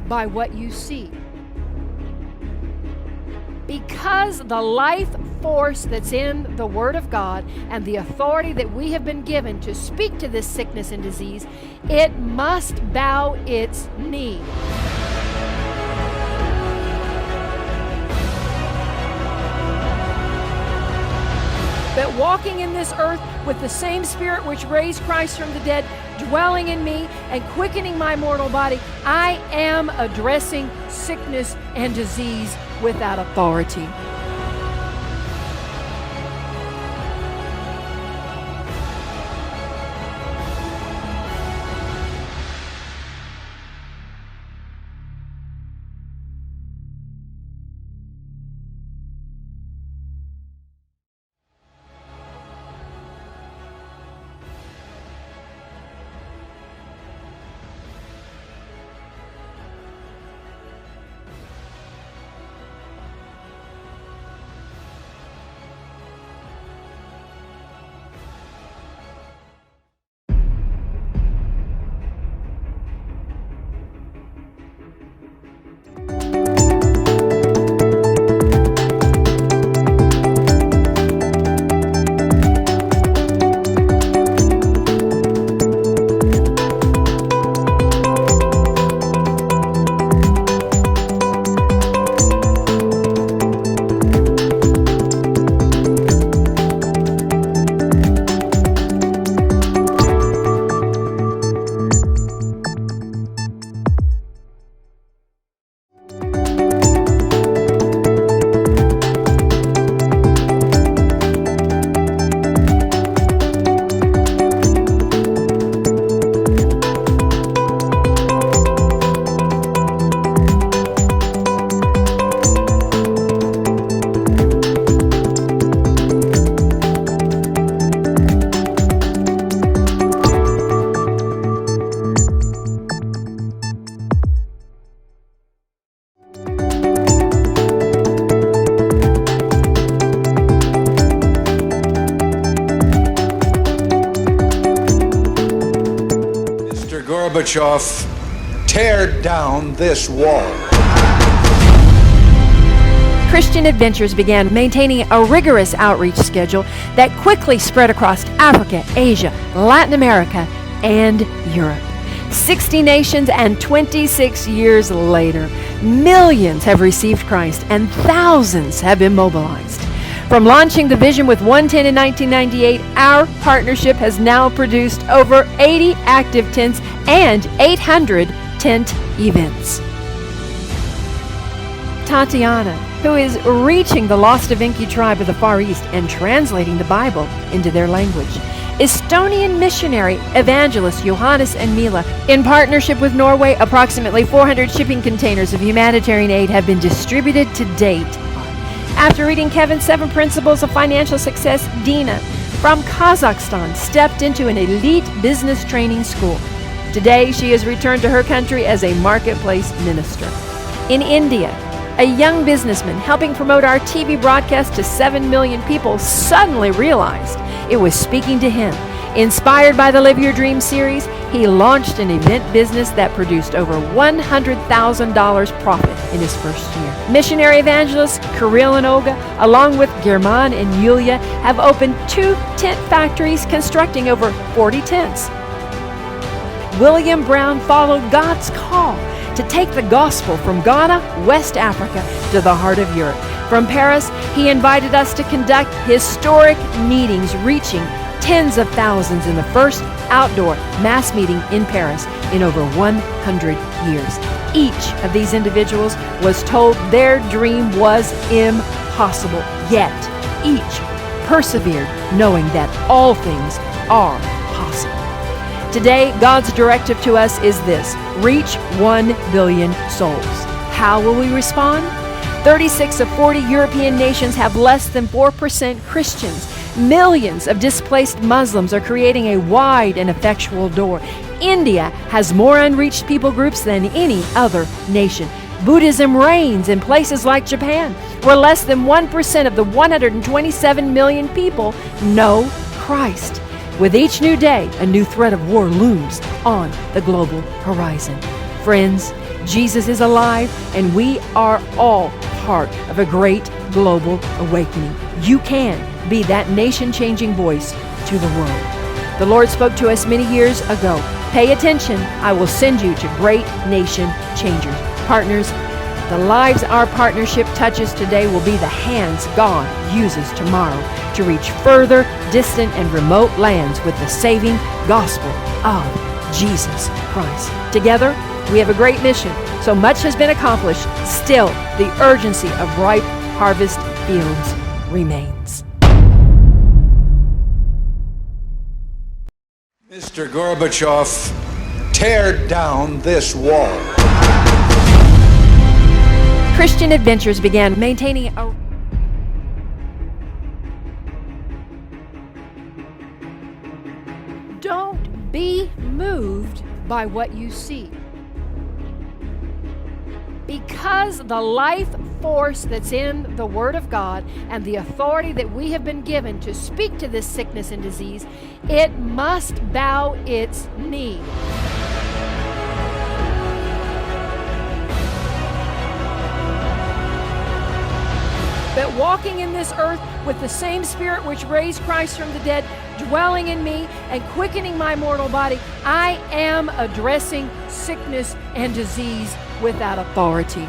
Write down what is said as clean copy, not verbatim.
by what you see. Because the life force that's in the Word of God and the authority that we have been given to speak to this sickness and disease, it must bow its knee. But walking in this earth with the same Spirit which raised Christ from the dead, dwelling in me and quickening my mortal body, I am addressing sickness and disease with that authority. Gorbachev, tear down this wall. Christian Adventures began maintaining a rigorous outreach schedule that quickly spread across Africa, Asia, Latin America, and Europe. 60 nations and 26 years later, millions have received Christ and thousands have been mobilized. From launching the vision with 110 in 1998, our partnership has now produced over 80 active tents and 800 tent events. Tatiana, who is reaching the lost Avinki tribe of the Far East and translating the Bible into their language. Estonian missionary evangelist Johannes and Mila, in partnership with Norway, approximately 400 shipping containers of humanitarian aid have been distributed to date. After reading Kevin's 7 Principles of Financial Success, Dina from Kazakhstan stepped into an elite business training school. Today, she has returned to her country as a marketplace minister. In India, a young businessman helping promote our TV broadcast to 7 million people suddenly realized it was speaking to him. Inspired by the Live Your Dream series, he launched an event business that produced over $100,000 profit in his first year. Missionary evangelists Kirill and Olga, along with German and Yulia, have opened 2 tent factories constructing over 40 tents. William Brown followed God's call to take the gospel from Ghana, West Africa, to the heart of Europe. From Paris, he invited us to conduct historic meetings reaching tens of thousands in the first outdoor mass meeting in Paris in over 100 years. Each of these individuals was told their dream was impossible, yet each persevered knowing that all things are possible. Today, God's directive to us is this: reach 1 billion souls. How will we respond? 36 of 40 European nations have less than 4% Christians. Millions of displaced Muslims are creating a wide and effectual door. India has more unreached people groups than any other nation. Buddhism reigns in places like Japan, where less than 1% of the 127 million people know Christ. With each new day, a new threat of war looms on the global horizon. Friends, Jesus is alive, and we are all part of a great global awakening. You can be that nation-changing voice to the world. The Lord spoke to us many years ago. Pay attention. I will send you to great nation changers. Partners, the lives our partnership touches today will be the hands God uses tomorrow to reach further, distant, and remote lands with the saving gospel of Jesus Christ. Together, we have a great mission. So much has been accomplished. Still, the urgency of ripe harvest fields remains. Mr. Gorbachev, tear down this wall. Christian Adventures began maintaining a Don't be moved by what you see. Because the life force that's in the Word of God and the authority that we have been given to speak to this sickness and disease, it must bow its knee. But walking in this earth with the same Spirit which raised Christ from the dead, dwelling in me and quickening my mortal body, I am addressing sickness and disease with that authority.